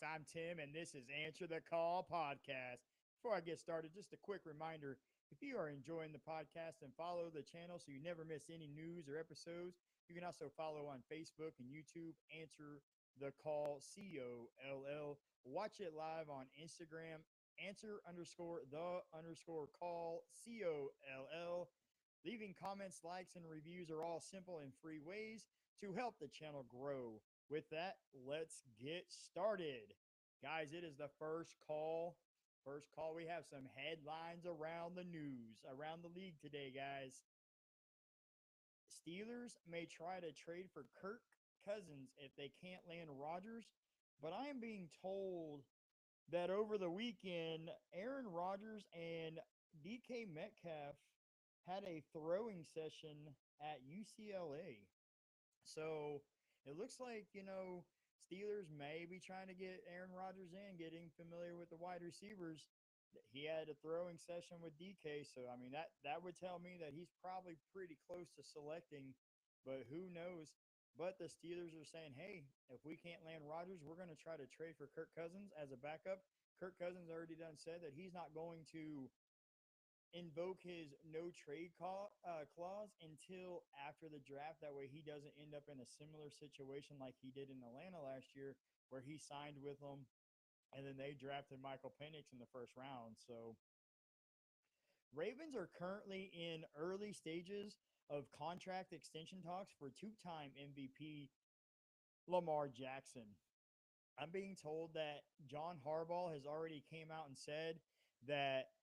I'm Tim, and this is Answer the Call podcast. Before I get started, just a quick reminder if you are enjoying the podcast, then follow the channel so you never miss any news or episodes. You can also follow on Facebook and YouTube, Answer the Call, COLL. Watch it live on Instagram, answer underscore the underscore call, COLL. Leaving comments, likes, and reviews are all simple and free ways to help the channel grow. With that, let's get started. Guys, it is the first call. First call. We have some headlines around the news, around the league today, guys. Steelers may try to trade for Kirk Cousins if they can't land Rodgers, but I am being told that over the weekend, Aaron Rodgers and DK Metcalf had a throwing session at UCLA. So it looks like, Steelers may be trying to get Aaron Rodgers in, getting familiar with the wide receivers. He had a throwing session with DK, so I mean that would tell me that he's probably pretty close to selecting, but who knows? But the Steelers are saying, hey, if we can't land Rodgers, we're going to try to trade for Kirk Cousins as a backup. Kirk Cousins already done said that he's not going to invoke his no trade clause until after the draft. That way he doesn't end up in a similar situation like he did in Atlanta last year where he signed with them and then they drafted Michael Penix in the first round. So Ravens are currently in early stages of contract extension talks for two-time MVP Lamar Jackson. I'm being told that John Harbaugh has already came out and said that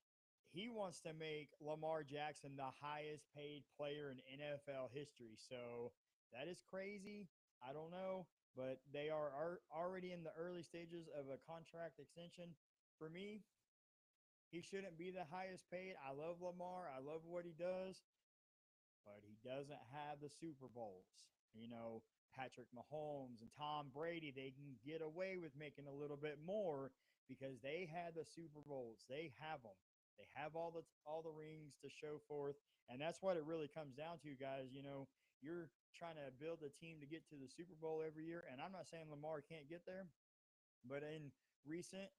he wants to make Lamar Jackson the highest paid player in NFL history. So that is crazy. I don't know, but they are already in the early stages of a contract extension. For me, he shouldn't be the highest paid. I love Lamar. I love what he does, but he doesn't have the Super Bowls. Patrick Mahomes and Tom Brady, they can get away with making a little bit more because they had the Super Bowls. They have them. They have all the rings to show forth, and that's what it really comes down to, guys. You're trying to build a team to get to the Super Bowl every year, and I'm not saying Lamar can't get there, but in recent,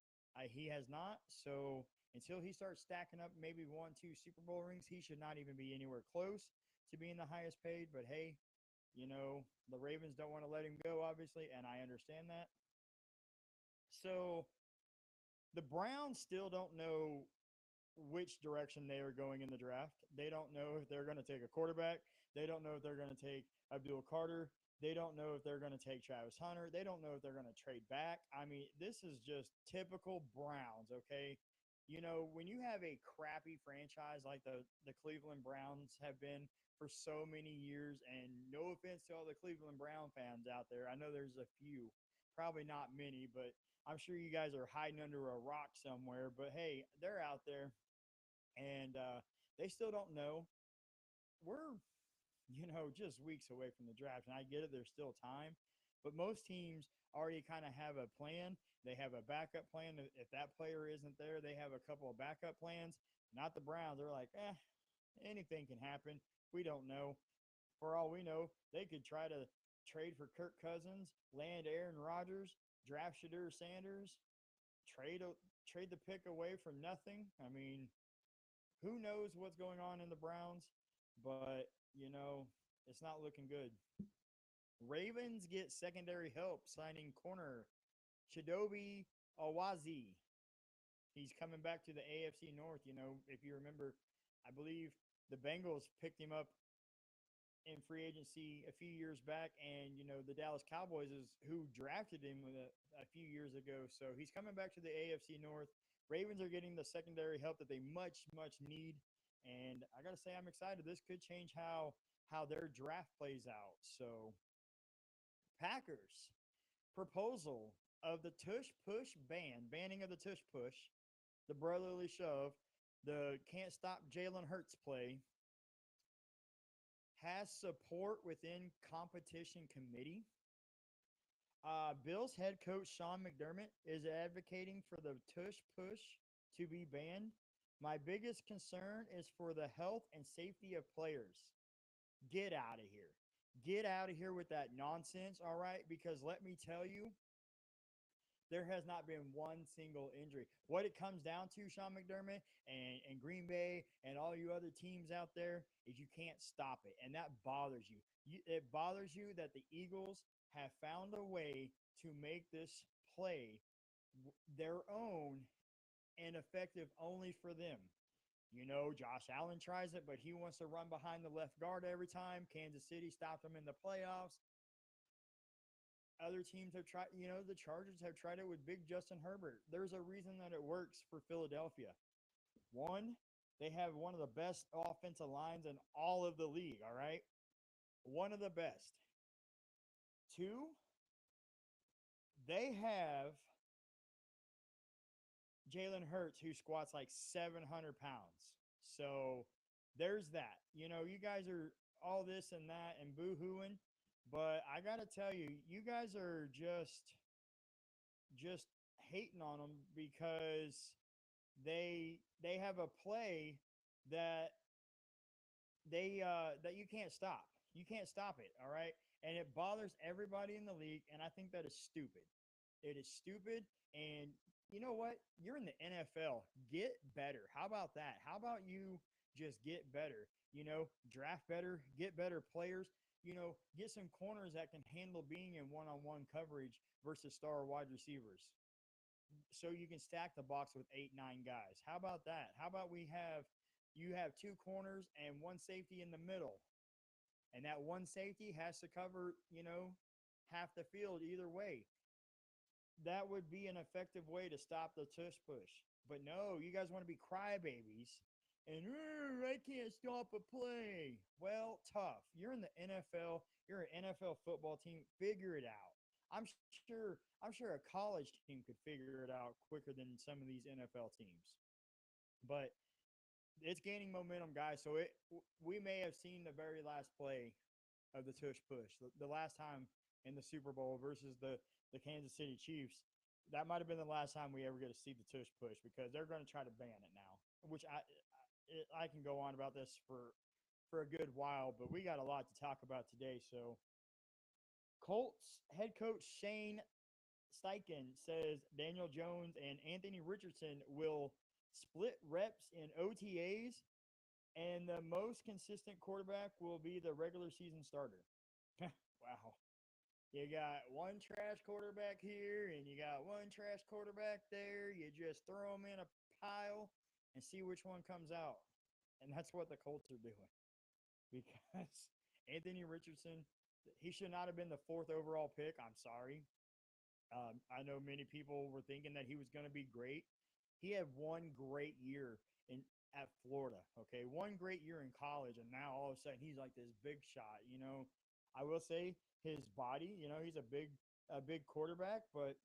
he has not. So until he starts stacking up maybe 1, 2 Super Bowl rings, he should not even be anywhere close to being the highest paid. But hey, the Ravens don't want to let him go, obviously, and I understand that. So the Browns still don't know which direction they are going in the draft. They don't know if they're going to take a quarterback. They don't know if they're going to take Abdul Carter. They don't know if they're going to take Travis Hunter. They don't know if they're going to trade back. I mean, this is just typical Browns, okay? When you have a crappy franchise like the Cleveland Browns have been for so many years, and no offense to all the Cleveland Brown fans out there. I know there's a few, probably not many, but I'm sure you guys are hiding under a rock somewhere. But hey, they're out there, and they still don't know. We're, just weeks away from the draft, and I get it, there's still time. But most teams already kind of have a plan. They have a backup plan. If that player isn't there, they have a couple of backup plans. Not the Browns. They're like, anything can happen. We don't know. For all we know, they could try to trade for Kirk Cousins, land Aaron Rodgers, draft Shadur Sanders, trade the pick away for nothing. I mean, who knows what's going on in the Browns, but, it's not looking good. Ravens get secondary help signing corner Chidobe Awazi. He's coming back to the AFC North. If you remember, I believe the Bengals picked him up in free agency a few years back, and, the Dallas Cowboys is who drafted him a few years ago. So he's coming back to the AFC North. Ravens are getting the secondary help that they much, much need. And I got to say, I'm excited. This could change how their draft plays out. So Packers proposal of the tush push banning of the tush push, the brotherly shove, the can't stop Jalen Hurts play, has support within competition committee. Bills head coach Sean McDermott is advocating for the tush push to be banned. My biggest concern is for the health and safety of players. Get out of here. Get out of here with that nonsense, all right? Because let me tell you, There has not been one single injury. What it comes down to, Sean McDermott and Green Bay and all you other teams out there, is you can't stop it. And that bothers you. It bothers you that the Eagles have found a way to make this play their own and effective only for them. You know, Josh Allen tries it, but he wants to run behind the left guard every time. Kansas City stopped him in the playoffs. Other teams have tried, the Chargers have tried it with big Justin Herbert. There's a reason that it works for Philadelphia. One, they have one of the best offensive lines in all of the league, all right? One of the best. Two, they have Jalen Hurts, who squats like 700 pounds. So there's that. You guys are all this and that and boo hooing, but I got to tell you, you guys are just hating on them because they have a play that that you can't stop. You can't stop it, all right? And it bothers everybody in the league, and I think that is stupid. It is stupid, and you know what? You're in the NFL. Get better. How about that? How about you just get better? Draft better, get better players. Get some corners that can handle being in one-on-one coverage versus star wide receivers. So you can stack the box with 8, 9 guys. How about that? How about you have 2 corners and 1 safety in the middle, and that 1 safety has to cover, half the field either way. That would be an effective way to stop the tush push. But no, you guys want to be crybabies and I can't stop a play. Well, tough. You're in the NFL. You're an NFL football team. Figure it out. I'm sure a college team could figure it out quicker than some of these NFL teams. But it's gaining momentum, guys. So we may have seen the very last play of the tush push. The last time in the Super Bowl versus the Kansas City Chiefs, that might have been the last time we ever get to see the tush push because they're going to try to ban it now. Which I can go on about this for a good while, but we got a lot to talk about today. So Colts head coach Shane Steichen says Daniel Jones and Anthony Richardson will split reps in OTAs, and the most consistent quarterback will be the regular season starter. Wow. You got one trash quarterback here, and you got one trash quarterback there. You just throw them in a pile and see which one comes out. And that's what the Colts are doing. Because Anthony Richardson, he should not have been the 4th overall pick. I'm sorry. I know many people were thinking that he was going to be great. He had one great year at Florida, okay? One great year in college, and now all of a sudden he's like this big shot, I will say his body, he's a big quarterback, but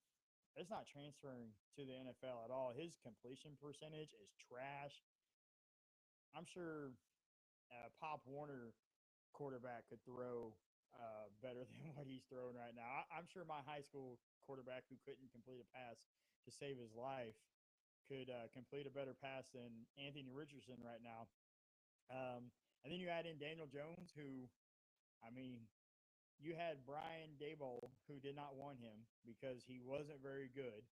it's not transferring to the NFL at all. His completion percentage is trash. I'm sure Pop Warner quarterback could throw better than what he's throwing right now. I'm sure my high school quarterback who couldn't complete a pass to save his life could complete a better pass than Anthony Richardson right now. And then you add in Daniel Jones, who, I mean, you had Brian Daboll, who did not want him because he wasn't very good.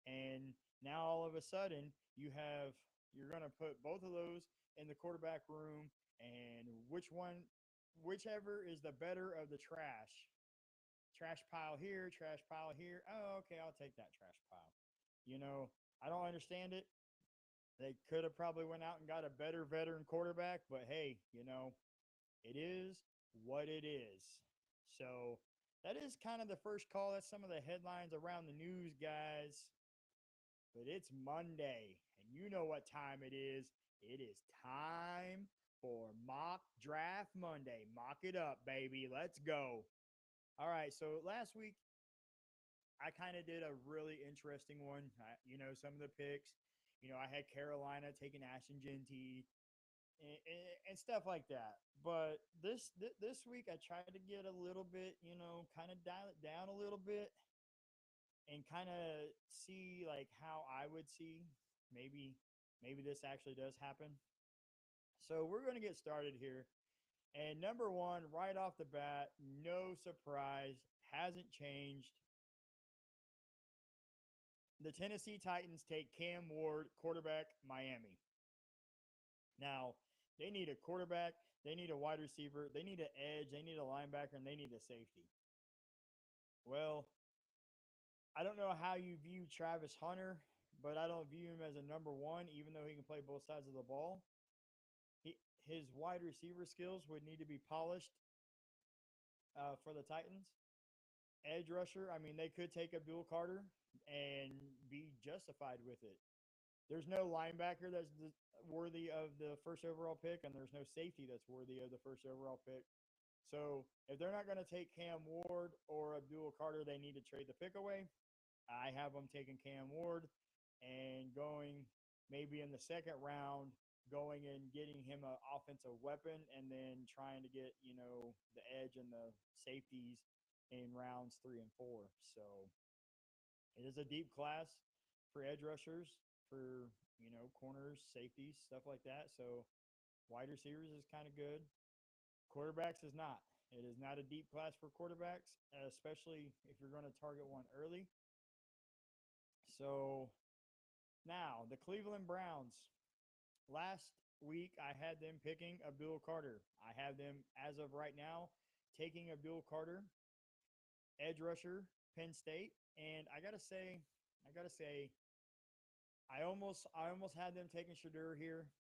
And now all of a sudden you're going to put both of those in the quarterback room, and whichever is the better of the trash pile here, trash pile here. Oh, okay, I'll take that trash pile. I don't understand it. They could have probably went out and got a better veteran quarterback, but hey, it is what it is. So that is kind of the first call. That's some of the headlines around the news, guys. But it's Monday, and you know what time it is. It is time for Mock Draft Monday. Mock it up, baby. Let's go. All right, so last week, I kind of did a really interesting one. Some of the picks. I had Carolina taking Ashton Genty and stuff like that. But this week, I tried to get a little bit, kind of dial it down a little bit and kind of see like how I would see maybe this actually does happen. So we're going to get started here. And number one, right off the bat, no surprise, hasn't changed. The Tennessee Titans take Cam Ward, quarterback, Miami. Now, they need a quarterback, they need a wide receiver, they need an edge, they need a linebacker, and they need a safety. Well, I don't know how you view Travis Hunter, but I don't view him as a number one, even though he can play both sides of the ball. He, his wide receiver skills would need to be polished for the Titans. Edge rusher, I mean, they could take Abdul Carter and be justified with it. There's no linebacker that's worthy of the first overall pick, and there's no safety that's worthy of the first overall pick. So if they're not going to take Cam Ward or Abdul Carter, they need to trade the pick away. I have them taking Cam Ward and going maybe in the second round, going and getting him an offensive weapon, and then trying to get the edge and the safeties in rounds 3 and 4. So it is a deep class for edge rushers, for corners, safeties, stuff like that. So wide receivers is kind of good. Quarterbacks is not. It is not a deep class for quarterbacks, especially if you're going to target one early. So now the Cleveland Browns. Last week I had them picking Abdul Carter. I have them as of right now taking Abdul Carter, edge rusher, Penn State, and I gotta say, I almost had them taking Shadur here,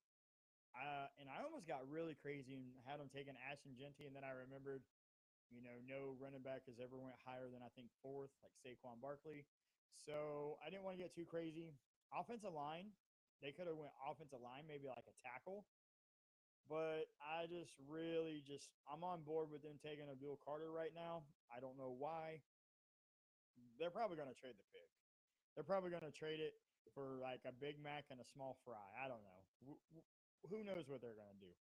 and I almost got really crazy and had them taking Ashton Genty, and then I remembered, no running back has ever went higher than I think fourth, like Saquon Barkley. So I didn't want to get too crazy. Offensive line, they could have went offensive line, maybe like a tackle. But I I'm on board with them taking Abdul Carter right now. I don't know why. They're probably going to trade the pick. They're probably going to trade it for like a Big Mac and a small fry. I don't know. Who knows what they're going to do?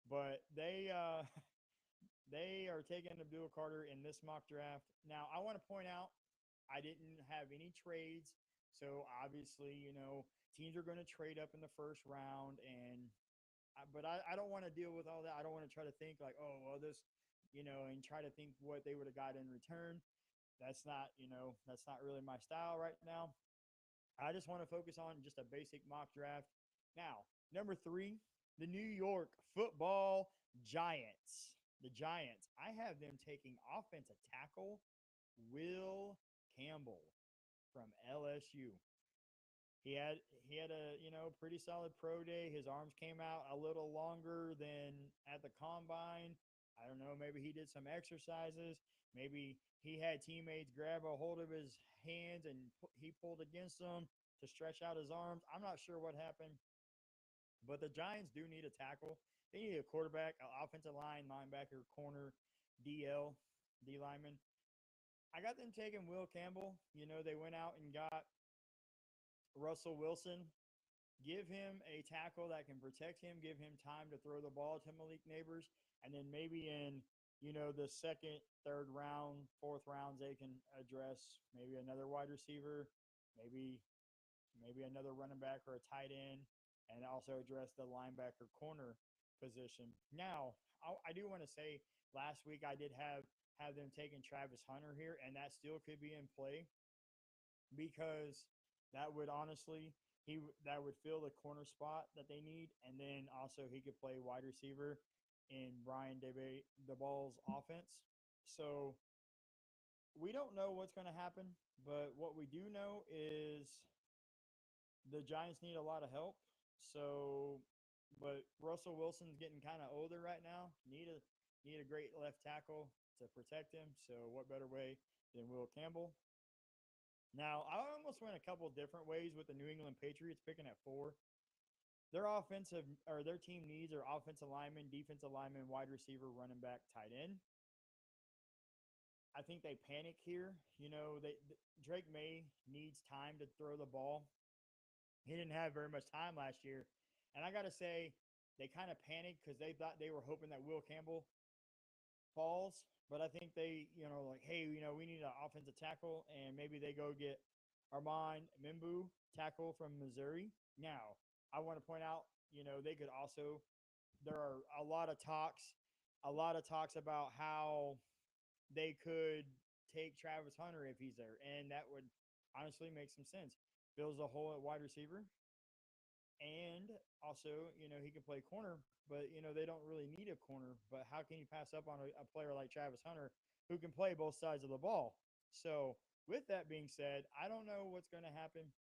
But they are taking Abdul Carter in this mock draft. Now, I want to point out I didn't have any trades. So obviously, teams are going to trade up in the first round, but I don't want to deal with all that. I don't want to try to think like, oh, well, this, and try to think what they would have got in return. That's not really my style right now. I just want to focus on just a basic mock draft. Now, number 3, the New York Football Giants. The Giants. I have them taking offensive tackle Will Campbell from LSU. He had a pretty solid pro day. His arms came out a little longer than at the combine. I don't know, maybe he did some exercises. Maybe he had teammates grab a hold of his hands and he pulled against them to stretch out his arms. I'm not sure what happened, but the Giants do need a tackle. They need a quarterback, an offensive line, linebacker, corner, DL, D lineman. I got them taking Will Campbell. They went out and got Russell Wilson. Give him a tackle that can protect him, give him time to throw the ball to Malik Neighbors, and then maybe in the second, third round, fourth rounds, they can address maybe another wide receiver, maybe another running back or a tight end, and also address the linebacker corner position. Now, I do want to say last week I did have them taking Travis Hunter here, and that still could be in play because that would honestly that would fill the corner spot that they need, and then also he could play wide receiver in Brian DeBall's offense. So we don't know what's going to happen, but what we do know is the Giants need a lot of help. So, but Russell Wilson's getting kind of older right now. Need a great left tackle to protect him. So what better way than Will Campbell? Now, I almost went a couple different ways with the New England Patriots picking at 4. Their team needs are offensive lineman, defensive lineman, wide receiver, running back, tight end. I think they panic here. Drake May needs time to throw the ball. He didn't have very much time last year. And I got to say, they kind of panicked because they thought they were hoping that Will Campbell falls. But I think they, hey, we need an offensive tackle, and maybe they go get Armand Mimbu, tackle from Missouri. Now, I want to point out, they could also – there are a lot of talks about how they could take Travis Hunter if he's there, and that would honestly make some sense. fills the hole at wide receiver. And also, he can play corner, but, they don't really need a corner. But how can you pass up on a player like Travis Hunter who can play both sides of the ball? So, with that being said, I don't know what's going to happen.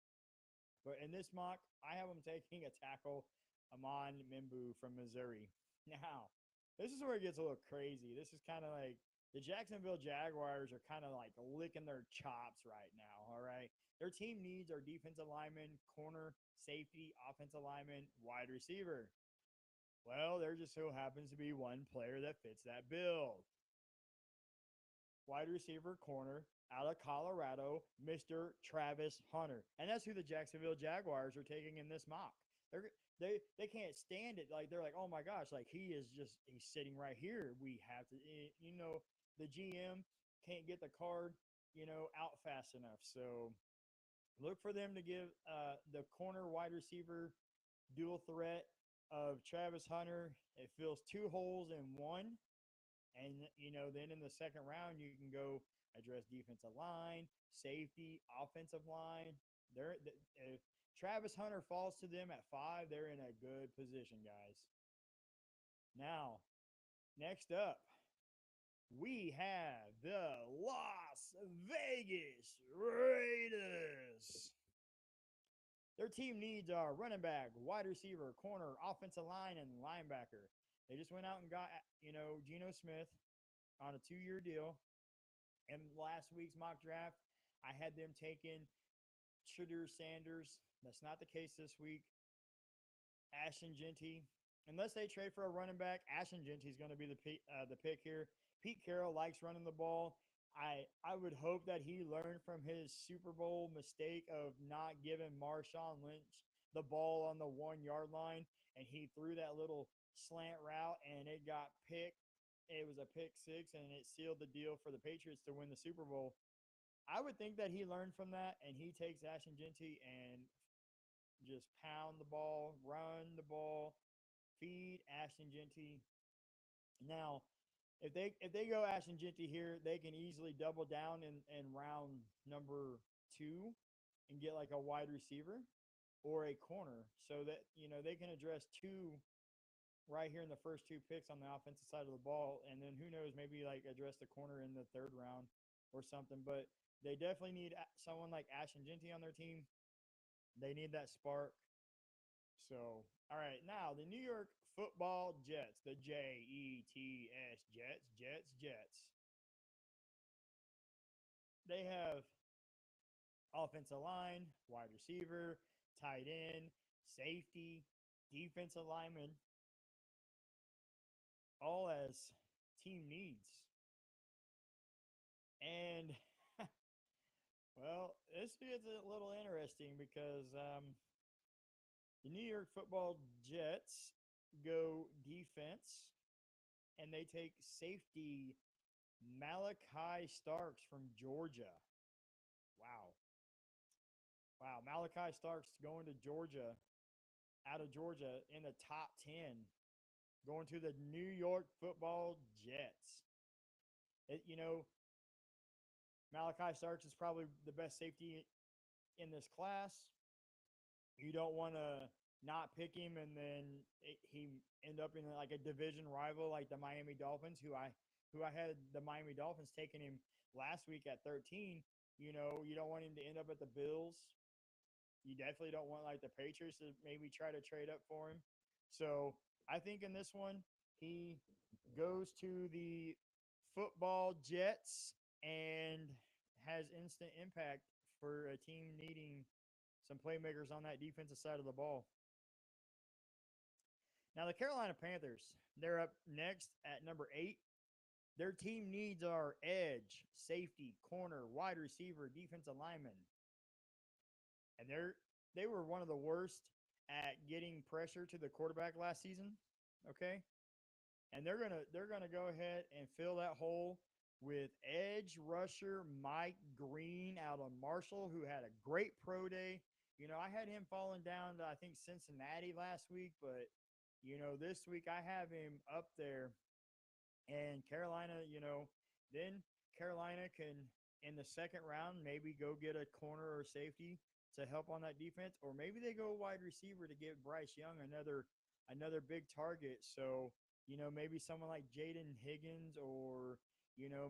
But in this mock, I have him taking a tackle, Amon Mimbu from Missouri. Now, this is where it gets a little crazy. This is kind of like the Jacksonville Jaguars are kind of like licking their chops right now, all right? Their team needs are defensive lineman, corner, safety, offensive lineman, wide receiver. Well, there just so happens to be one player that fits that bill. Wide receiver corner out of Colorado, Mr. Travis Hunter. And that's who the Jacksonville Jaguars are taking in this mock. They can't stand it. Like, they're like, oh my gosh, like he's sitting right here. We have to, the GM can't get the card, out fast enough. So look for them to give the corner wide receiver dual threat of Travis Hunter. It fills two holes in one. And, then in the second round, you can go address defensive line, safety, offensive line. If Travis Hunter falls to them at 5, they're in a good position, guys. Now, next up, we have the Las Vegas Raiders. Their team needs are running back, wide receiver, corner, offensive line, and linebacker. They just went out and got, Geno Smith on a 2-year deal. And last week's mock draft, I had them taking Shedeur Sanders. That's not the case this week. Ashton Genty. Unless they trade for a running back, Ashton Genty is going to be the pick here. Pete Carroll likes running the ball. I would hope that he learned from his Super Bowl mistake of not giving Marshawn Lynch the ball on the 1-yard line, and he threw that little slant route, and it got picked. It was a pick 6, and it sealed the deal for the Patriots to win the Super Bowl. I would think that he learned from that, and he takes Ashton Genty and just pound the ball, run the ball, feed Ashton Genty. Now, if they go Ashton Genty here, they can easily double down in round number 2 and get like a wide receiver or a corner so that, they can address 2 right here in the first 2 picks on the offensive side of the ball. And then who knows, maybe like address the corner in the 3rd round or something. But they definitely need someone like Ashton Genty on their team. They need that spark. So, all right, now the New York Football Jets, the Jets, Jets. They have offensive line, wide receiver, tight end, safety, defensive lineman, all as team needs. And, well, this gets a little interesting because the New York Football Jets go defense, and they take safety Malachi Starks from Georgia. Wow. Malachi Starks going to Georgia, out of Georgia in the top 10, going to the New York Football Jets. Malachi Starks is probably the best safety in this class. You don't want to not pick him and then he end up in like a division rival like the Miami Dolphins, who I had the Miami Dolphins taking him last week at 13. You don't want him to end up at the Bills. You definitely don't want like the Patriots to maybe try to trade up for him. So I think in this one, he goes to the Football Jets and has instant impact for a team needing some playmakers on that defensive side of the ball. Now, the Carolina Panthers, they're up next at number 8. Their team needs are edge, safety, corner, wide receiver, defensive lineman. And they were one of the worst at getting pressure to the quarterback last season, okay? And they're gonna go ahead and fill that hole with edge rusher Mike Green out of Marshall, who had a great pro day. I had him falling down to, I think, Cincinnati last week, but, this week I have him up there. And Carolina, then Carolina can in the second round, maybe go get a corner or safety to help on that defense, or maybe they go wide receiver to give Bryce Young another big target. So, maybe someone like Jaden Higgins, or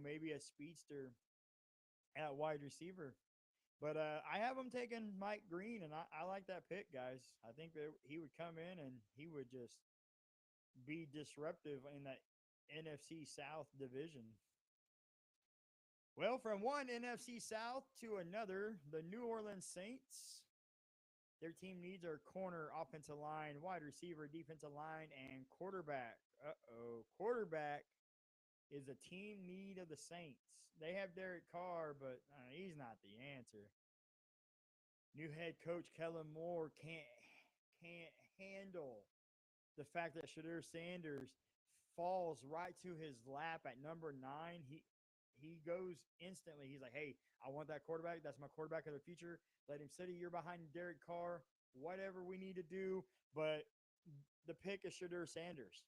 maybe a speedster at wide receiver. But I have him taking Mike Green, and I like that pick, guys. I think that he would come in and he would just be disruptive in that NFC South division. Well, from one NFC South to another, the New Orleans Saints, their team needs are corner, offensive line, wide receiver, defensive line, and quarterback. Quarterback is a team need of the Saints. They have Derek Carr, but he's not the answer. New head coach Kellen Moore can't handle the fact that Shadur Sanders falls right to his lap at number 9. He goes instantly. He's like, hey, I want that quarterback. That's my quarterback of the future. Let him sit a year behind Derek Carr, whatever we need to do. But the pick is Shadur Sanders.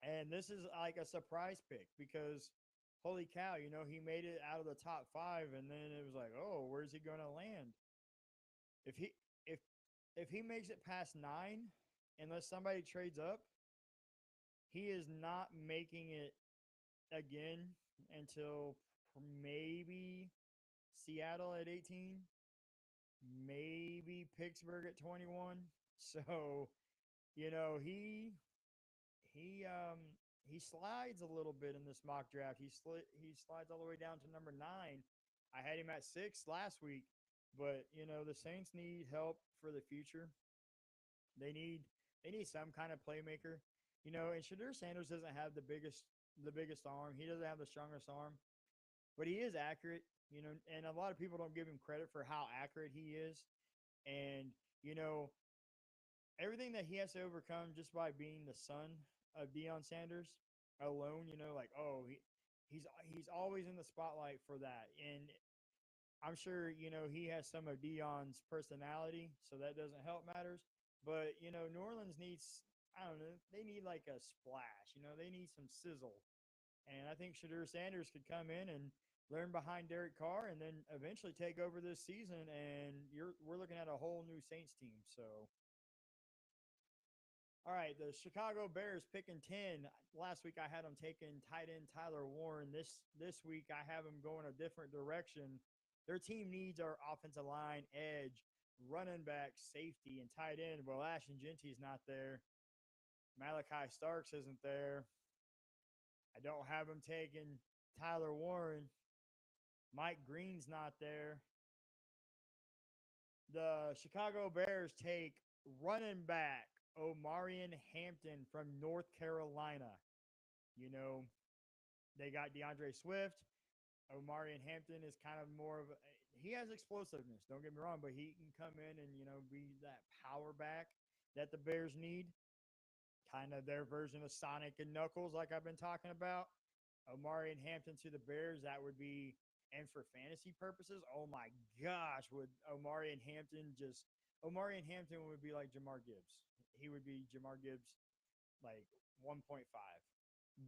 And this is like a surprise pick because, holy cow, he made it out of the top 5, and then it was like, oh, where's he going to land? If he makes it past 9, unless somebody trades up, he is not making it again until maybe Seattle at 18, maybe Pittsburgh at 21. So, he slides a little bit in this mock draft. He slides all the way down to number 9. I had him at 6 last week, but the Saints need help for the future. They need some kind of playmaker. And Shadur Sanders doesn't have the biggest arm. He doesn't have the strongest arm, but he is accurate. And a lot of people don't give him credit for how accurate he is. And everything that he has to overcome just by being the son of Deion Sanders alone, he's always in the spotlight for that. And I'm sure, he has some of Deion's personality, so that doesn't help matters. But, New Orleans needs, I don't know, they need like a splash. They need some sizzle. And I think Shadur Sanders could come in and learn behind Derek Carr and then eventually take over this season, and we're looking at a whole new Saints team. So, all right, the Chicago Bears picking 10. Last week I had them taking tight end Tyler Warren. This week I have them going a different direction. Their team needs are offensive line, edge, running back, safety, and tight end. Well, Ashton Genty's not there. Malachi Starks isn't there. I don't have him taking Tyler Warren. Mike Green's not there. The Chicago Bears take running back Omarion Hampton from North Carolina. They got DeAndre Swift. Omarion Hampton is kind of more of he has explosiveness, don't get me wrong, but he can come in and, be that power back that the Bears need. Kind of their version of Sonic and Knuckles, like I've been talking about. Omarion Hampton to the Bears, that would be, and for fantasy purposes, oh my gosh, would Omarion Hampton would be like Jamar Gibbs. He would be Jamar Gibbs like 1.5.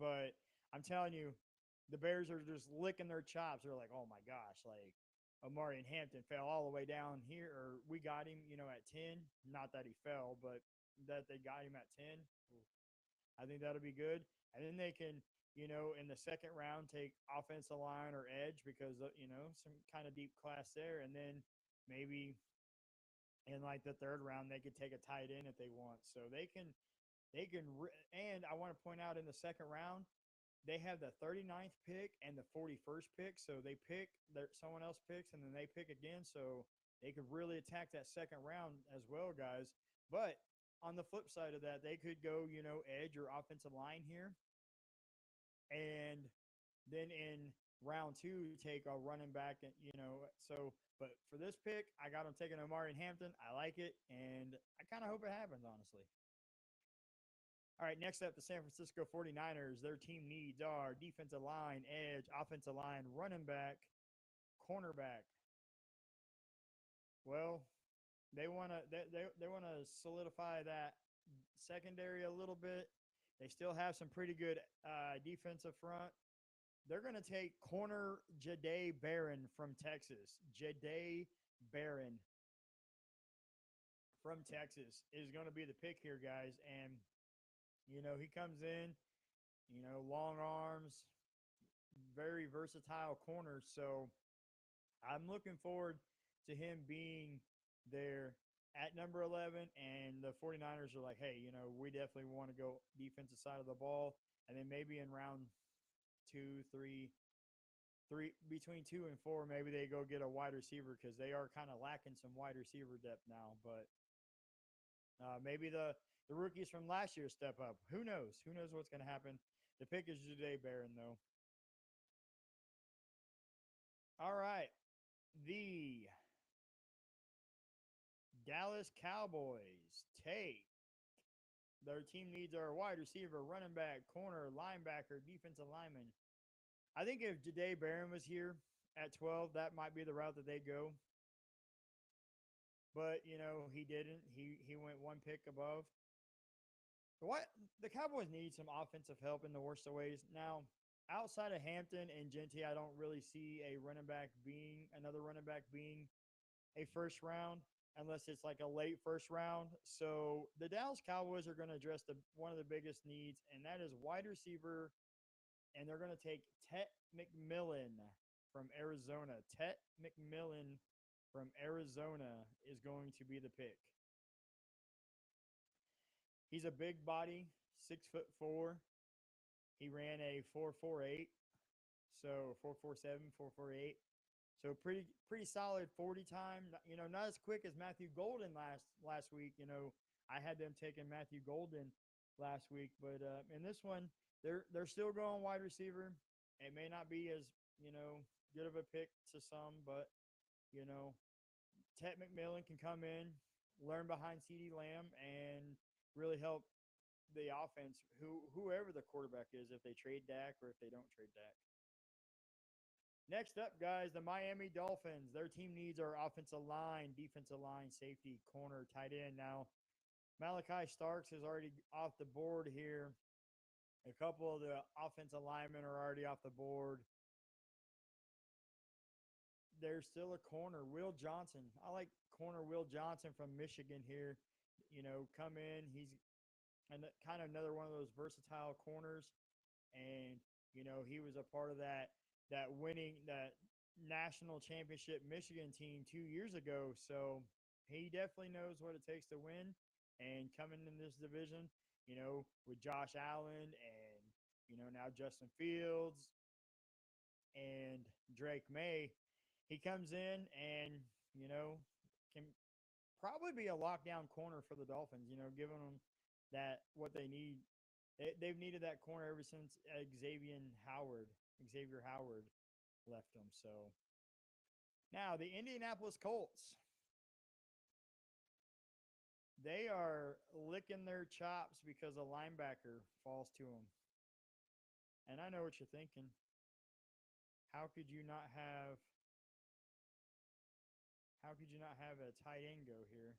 But I'm telling you, the Bears are just licking their chops. They're like, oh my gosh, like Omarion Hampton fell all the way down here, or we got him, at 10. Not that he fell, but that they got him at 10. I think that'll be good. And then they can, in the second round, take offensive line or edge because, some kind of deep class there. And then maybe in like the third round, they could take a tight end if they want. So they can, and I want to point out in the second round, they have the 39th pick and the 41st pick. So they pick, someone else picks, and then they pick again. So they could really attack that second round as well, guys. But on the flip side of that, they could go, edge or offensive line here. And then in round 2, take a running back, and, so, but for this pick, I got them taking Omarion Hampton. I like it, and I kind of hope it happens, honestly. All right, next up, the San Francisco 49ers. Their team needs are defensive line, edge, offensive line, running back, cornerback. Well, they want to solidify that secondary a little bit. They still have some pretty good defensive front, they're going to take corner Jahdae Barron from Texas. Jahdae Barron from Texas is going to be the pick here, guys. And, he comes in, long arms, very versatile corner. So I'm looking forward to him being there at number 11. And the 49ers are like, hey, we definitely want to go defensive side of the ball. And then maybe in round 2, 3, between 2 and 4, maybe they go get a wide receiver because they are kind of lacking some wide receiver depth now. But maybe the rookies from last year step up. Who knows? Who knows what's going to happen? The pick is Jahdae Barron, though. All right. The Dallas Cowboys take. Their team needs are wide receiver, running back, corner, linebacker, defensive lineman. I think if Jahdae Barron was here at 12, that might be the route that they go. But, he didn't. He went one pick above. What the Cowboys need some offensive help in the worst of ways. Now, outside of Hampton and Genty, I don't really see another running back being a first round unless it's like a late first round. So the Dallas Cowboys are going to address one of the biggest needs, and that is wide receiver. And they're going to take Tet McMillan from Arizona. Tet McMillan from Arizona is going to be the pick. He's a big body, 6'4". He ran a 4.48, so 4.47, 4.48. So pretty solid 40 time. Not as quick as Matthew Golden last week. I had them taking Matthew Golden last week, but in this one, they're still going wide receiver. It may not be as good of a pick to some, but Tet McMillan can come in, learn behind CeeDee Lamb, and really help the offense, whoever the quarterback is, if they trade Dak or if they don't trade Dak. Next up, guys, the Miami Dolphins. Their team needs are offensive line, defensive line, safety, corner, tight end. Now, Malachi Starks is already off the board here. A couple of the offensive linemen are already off the board. There's still a corner, Will Johnson. I like corner Will Johnson from Michigan here. Come in. He's kind of another one of those versatile corners. And, he was a part of that national championship Michigan team 2 years ago. So he definitely knows what it takes to win. And coming in this division, with Josh Allen and, now Justin Fields and Drake May, he comes in and, can probably be a lockdown corner for the Dolphins, giving them what they need. They've needed that corner ever since Xavier Howard left them. So now the Indianapolis Colts. They are licking their chops because a linebacker falls to them. And I know what you're thinking. How could you not have a tight end go here?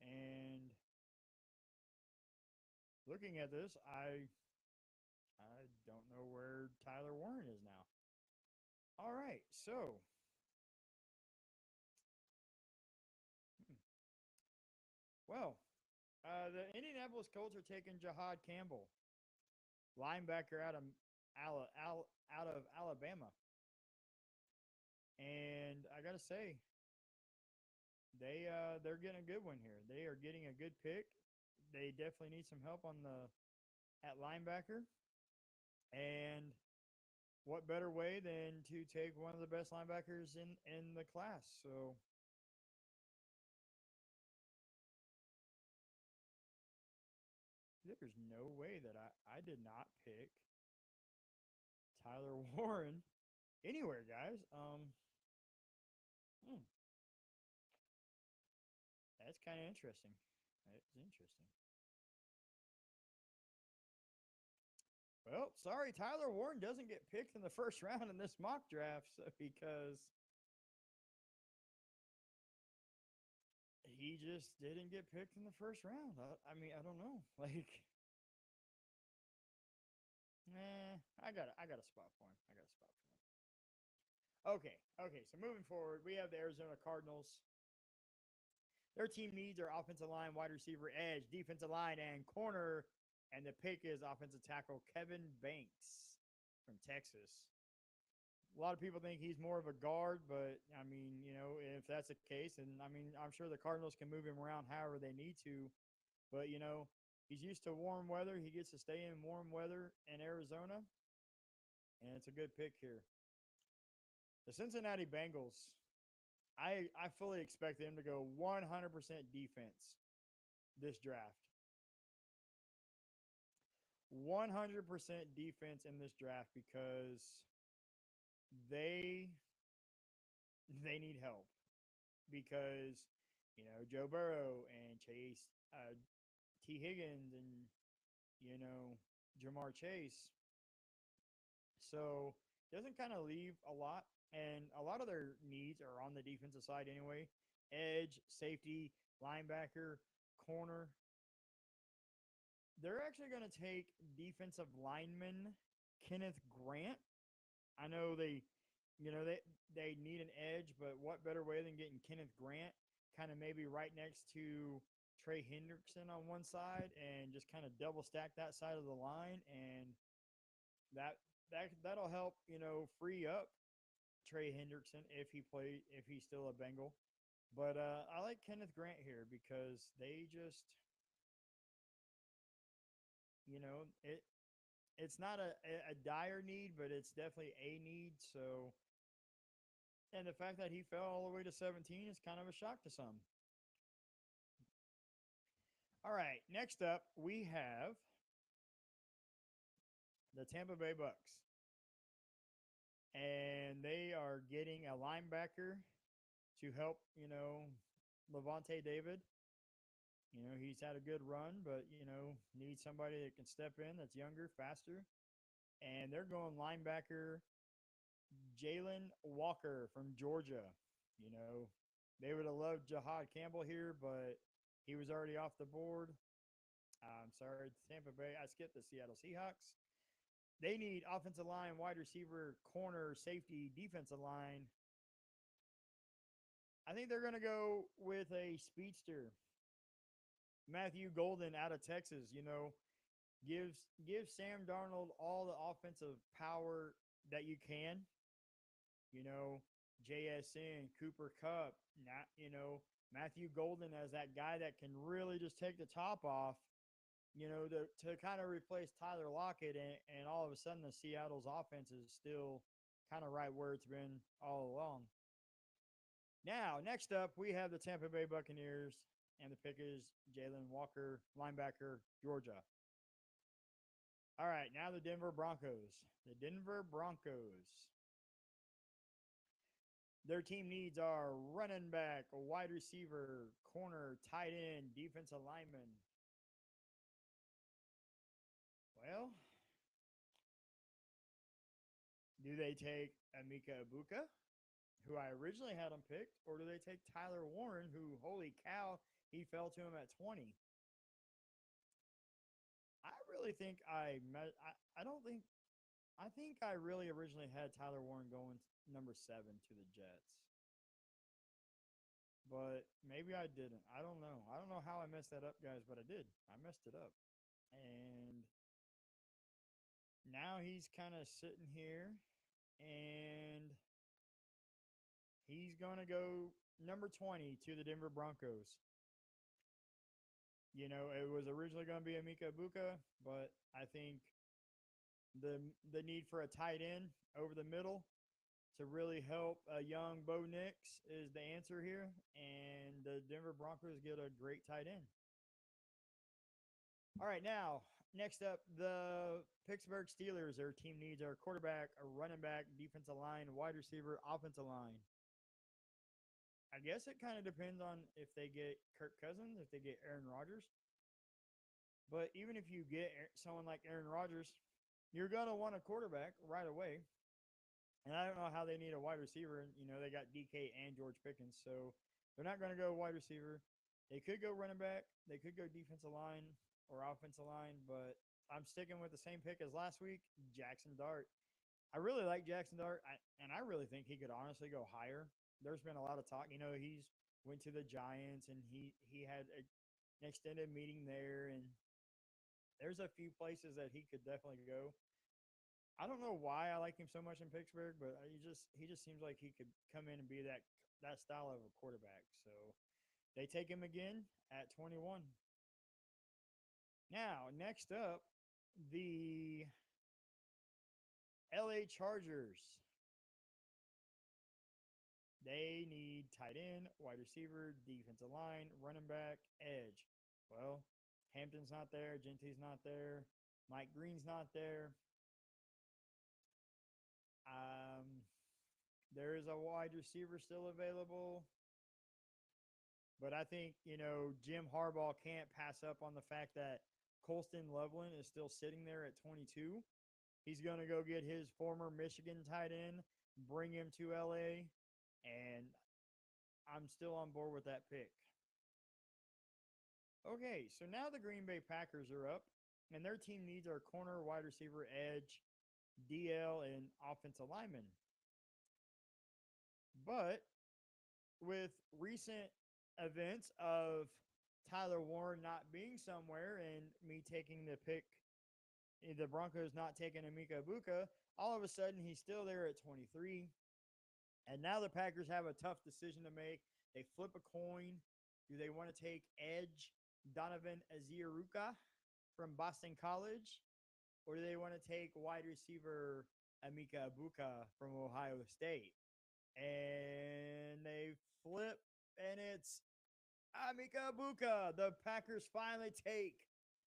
And looking at this, I don't know where Tyler Warren is now. All right, so the Indianapolis Colts are taking Jahad Campbell, linebacker out of Alabama. And I gotta say, they're getting a good one here. They are getting a good pick. They definitely need some help at linebacker. And what better way than to take one of the best linebackers in the class? So there's no way that I did not pick Tyler Warren anywhere, guys. That's kind of interesting. That's interesting. Well, sorry, Tyler Warren doesn't get picked in the first round in this mock draft because he just didn't get picked in the first round. I mean, I don't know. I got a spot for him. I got a spot for him. Okay, okay. So moving forward, we have the Arizona Cardinals. Their team needs are offensive line, wide receiver, edge, defensive line, and corner. And the pick is offensive tackle Kevin Banks from Texas. A lot of people think he's more of a guard, but I mean, if that's the case, and I mean, I'm sure the Cardinals can move him around however they need to. But he's used to warm weather. He gets to stay in warm weather in Arizona, and it's a good pick here. The Cincinnati Bengals. I fully expect them to go 100% defense this draft. 100% defense in this draft because they they need help because Joe Burrow and Chase T Higgins and you know Jamar Chase. So doesn't kind of leave a lot, and a lot of their needs are on the defensive side anyway. Edge, safety, linebacker, corner. They're actually going to take defensive lineman Kenneth Grant. I know they need an edge, but what better way than getting Kenneth Grant, kind of maybe right next to Trey Hendrickson on one side, and just kind of double stack that side of the line, and that that'll help free up Trey Hendrickson if he's still a Bengal. But I like Kenneth Grant here because they just it's not a dire need, but it's definitely a need. So, and the fact that he fell all the way to 17 is kind of a shock to some. All right, next up we have the Tampa Bay Bucks, and they are getting a linebacker to help Levante David. He's had a good run, but needs somebody that can step in that's younger, faster. And they're going linebacker Jalen Walker from Georgia. You know, they would have loved Jahad Campbell here, but he was already off the board. I'm sorry, Tampa Bay. I skipped the Seattle Seahawks. They need offensive line, wide receiver, corner, safety, defensive line. I think they're going to go with a speedster. Matthew Golden out of Texas, gives Sam Darnold all the offensive power that you can. JSN, Cooper Cup, not Matthew Golden as that guy that can really just take the top off, to kind of replace Tyler Lockett, and all of a sudden the Seattle's offense is still kind of right where it's been all along. Now, next up, we have the Tampa Bay Buccaneers, and the pick is Jalen Walker, linebacker, Georgia. All right, now the Denver Broncos. The Denver Broncos. Their team needs are running back, a wide receiver, corner, tight end, defensive lineman. Well, do they take Emeka Ibuka, who I originally had him picked, or do they take Tyler Warren, who, holy cow, he fell to him at 20? I really think I don't think I think I really originally had Tyler Warren going number 7 to the Jets. But maybe I didn't. I don't know. I don't know how I messed that up, guys, but I did. I messed it up. And now he's kind of sitting here, and he's going to go number 20 to the Denver Broncos. It was originally going to be Emeka Ibuka, but I think the need for a tight end over the middle to really help a young Bo Nix is the answer here, and the Denver Broncos get a great tight end. All right, now, next up, the Pittsburgh Steelers. Their team needs are quarterback, a running back, defensive line, wide receiver, offensive line. I guess it kind of depends on if they get Kirk Cousins, if they get Aaron Rodgers. But even if you get someone like Aaron Rodgers, you're going to want a quarterback right away. And I don't know how they need a wide receiver. They got DK and George Pickens, so they're not going to go wide receiver. They could go running back. They could go defensive line or offensive line, but I'm sticking with the same pick as last week, Jackson Dart. I really like Jackson Dart, and I really think he could honestly go higher. There's been a lot of talk. He's went to the Giants, and he had an extended meeting there, and there's a few places that he could definitely go. I don't know why I like him so much in Pittsburgh, but he just seems like he could come in and be that style of a quarterback. So they take him again at 21. Now, next up, the LA Chargers. They need tight end, wide receiver, defensive line, running back, edge. Well, Hampton's not there, Genty's not there, Mike Green's not there. Um, there is a wide receiver still available, but I think Jim Harbaugh can't pass up on the fact that Colston Loveland is still sitting there at 22. He's going to go get his former Michigan tight end, bring him to LA, and I'm still on board with that pick. Okay, so now the Green Bay Packers are up, and their team needs are corner, wide receiver, edge, DL, and offensive lineman. But with recent events of Tyler Warren not being somewhere and me taking the pick, the Broncos not taking Emeka Ibuka, all of a sudden he's still there at 23. And now the Packers have a tough decision to make. They flip a coin. Do they want to take edge Donovan Aziaruka from Boston College? Or do they want to take wide receiver Emeka Ibuka from Ohio State? And they flip, and it's Emeka Ibuka. The Packers finally take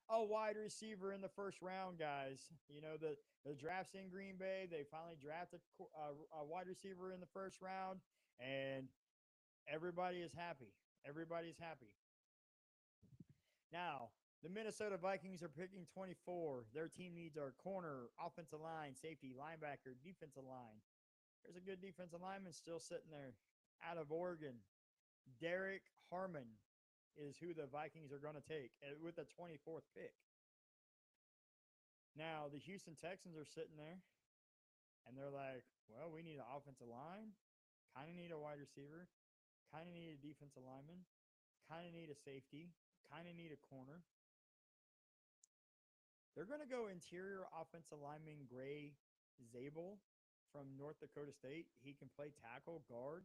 a wide receiver in the first round, guys. The draft's in Green Bay. They finally drafted a wide receiver in the first round, and everybody is happy. Everybody's happy. Now, the Minnesota Vikings are picking 24. Their team needs are corner, offensive line, safety, linebacker, defensive line. There's a good defensive lineman still sitting there out of Oregon. Derek Harmon is who the Vikings are going to take with the 24th pick. Now, the Houston Texans are sitting there, and they're like, well, we need an offensive line, kind of need a wide receiver, kind of need a defensive lineman, kind of need a safety, kind of need a corner. They're going to go interior offensive lineman Gray Zabel from North Dakota State. He can play tackle, guard.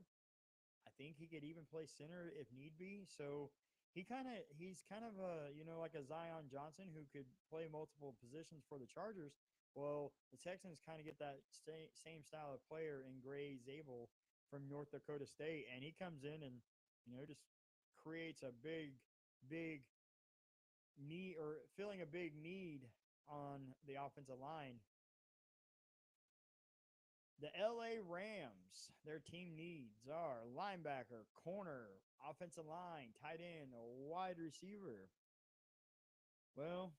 I think he could even play center if need be. So he's kind of like a Zion Johnson who could play multiple positions for the Chargers. Well, the Texans kind of get that same style of player in Gray Zabel from North Dakota State, and he comes in and just creates a big need, or filling a big need on the offensive line. The LA Rams, their team needs are linebacker, corner, offensive line, tight end, a wide receiver. Well,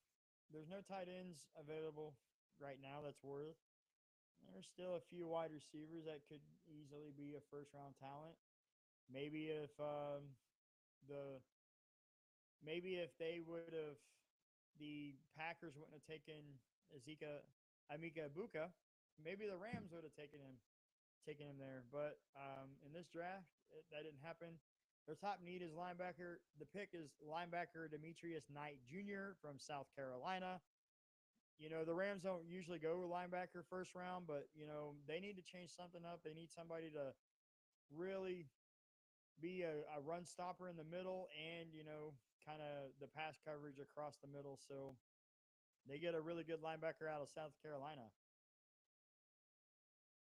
there's no tight ends available right now that's worth. There's still a few wide receivers that could easily be a first-round talent. Maybe if the Packers wouldn't have taken Emeka Ibuka, maybe the Rams would have taken him there. But in this draft, that didn't happen. Their top need is linebacker. The pick is linebacker Demetrius Knight Jr. from South Carolina. The Rams don't usually go linebacker first round, but, they need to change something up. They need somebody to really be a run stopper in the middle and, kind of the pass coverage across the middle. So they get a really good linebacker out of South Carolina.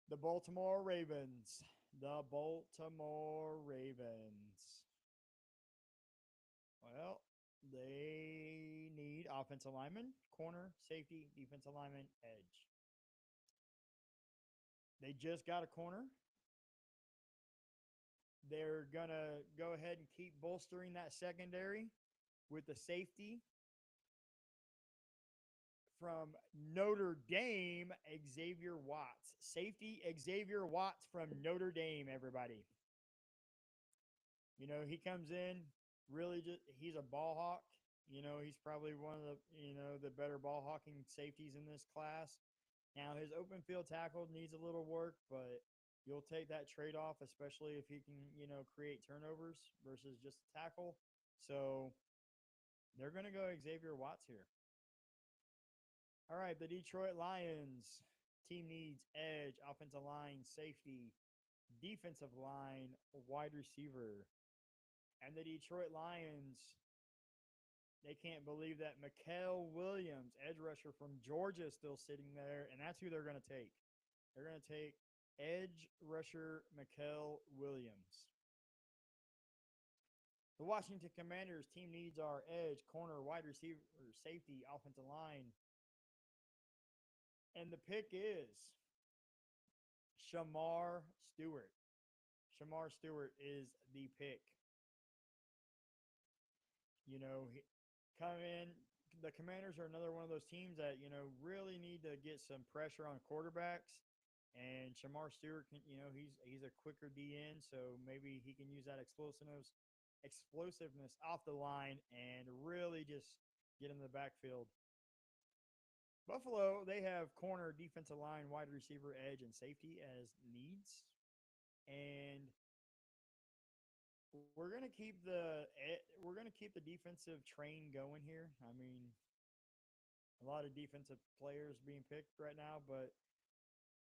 The Baltimore Ravens. The Baltimore Ravens. Well, they need offensive lineman, corner, safety, defensive lineman, edge. They just got a corner. They're going to go ahead and keep bolstering that secondary with the safety from Notre Dame, Xavier Watts. Safety Xavier Watts from Notre Dame, everybody. He comes in, he's a ball hawk. He's probably one of the better ball hawking safeties in this class. Now, his open field tackle needs a little work, but you'll take that trade off, especially if he can, create turnovers versus just a tackle. So they're going to go Xavier Watts here. All right, the Detroit Lions team needs edge, offensive line, safety, defensive line, wide receiver. And the Detroit Lions, they can't believe that Mikael Williams, edge rusher from Georgia, is still sitting there, and that's who they're going to take. They're going to take edge rusher Mikael Williams. The Washington Commanders team needs are edge, corner, wide receiver, safety, offensive line. And the pick is Shamar Stewart. Shamar Stewart is the pick. Come in. The Commanders are another one of those teams that, really need to get some pressure on quarterbacks. And Shamar Stewart, he's a quicker DN, so maybe he can use that explosiveness off the line and really just get in the backfield. Buffalo, they have corner, defensive line, wide receiver, edge, and safety as needs. And we're gonna keep the defensive train going here. I mean, a lot of defensive players being picked right now, but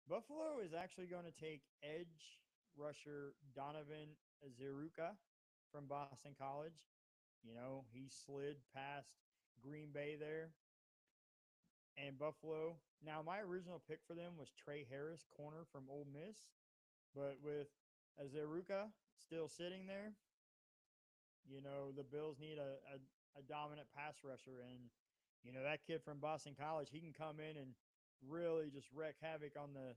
Buffalo is actually going to take edge rusher Donovan Zeruka from Boston College. He slid past Green Bay there. And Buffalo. Now, my original pick for them was Trey Harris, corner from Ole Miss. But with Zeruka still sitting there, the Bills need a dominant pass rusher. And, that kid from Boston College, he can come in and really just wreak havoc on the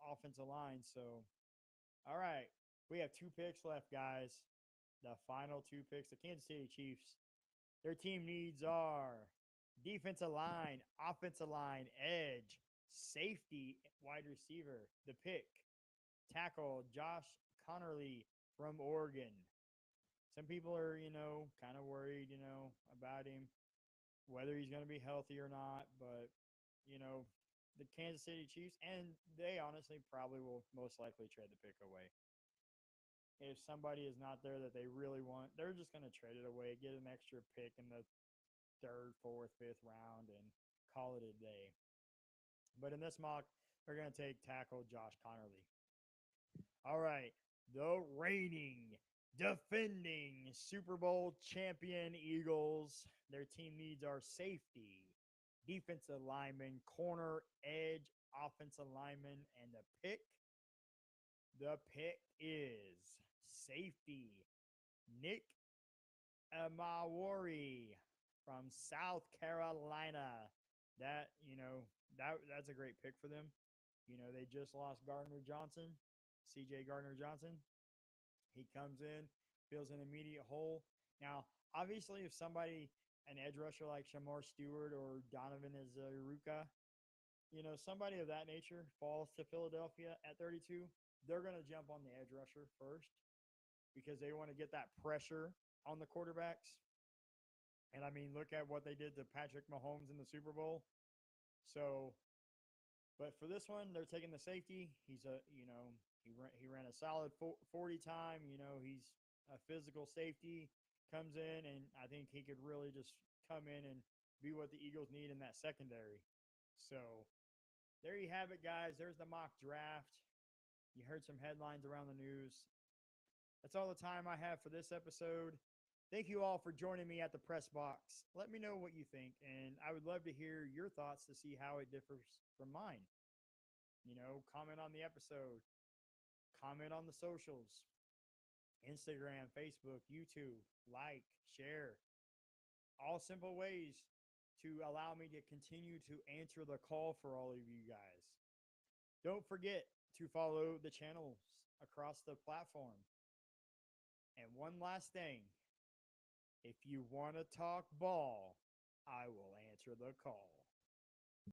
offensive line. So, all right, we have 2 picks left, guys. The final 2 picks. The Kansas City Chiefs, their team needs are defensive line, offensive line, edge, safety, wide receiver. The pick, tackle Josh Connerly from Oregon. Some people are, kind of worried, about him, whether he's going to be healthy or not. But, the Kansas City Chiefs, and they honestly probably will most likely trade the pick away. If somebody is not there that they really want, they're just going to trade it away, get an extra pick in the 3rd, 4th, 5th round, and call it a day. But in this mock, they're going to take tackle Josh Connerly. All right, the reigning, defending Super Bowl champion Eagles. Their team needs are safety, defensive lineman, corner, edge, offensive lineman, and the pick is safety Nick Amawori from South Carolina. That's a great pick for them. They just lost CJ Gardner Johnson. He comes in, fills an immediate hole. Now, obviously, if an edge rusher like Shamar Stewart or Donovan Zeruka, somebody of that nature falls to Philadelphia at 32, they're going to jump on the edge rusher first because they want to get that pressure on the quarterbacks. And, I mean, look at what they did to Patrick Mahomes in the Super Bowl. So, but for this one, they're taking the safety. He's he ran a solid 40 time. He's a physical safety, comes in, and I think he could really just come in and be what the Eagles need in that secondary. So there you have it, guys. There's the mock draft. You heard some headlines around the news. That's all the time I have for this episode. Thank you all for joining me at the press box. Let me know what you think, and I would love to hear your thoughts to see how it differs from mine. Comment on the episode. Comment on the socials. Instagram, Facebook, YouTube. Like, share. All simple ways to allow me to continue to answer the call for all of you guys. Don't forget to follow the channels across the platform. And one last thing. If you want to talk ball, I will answer the call.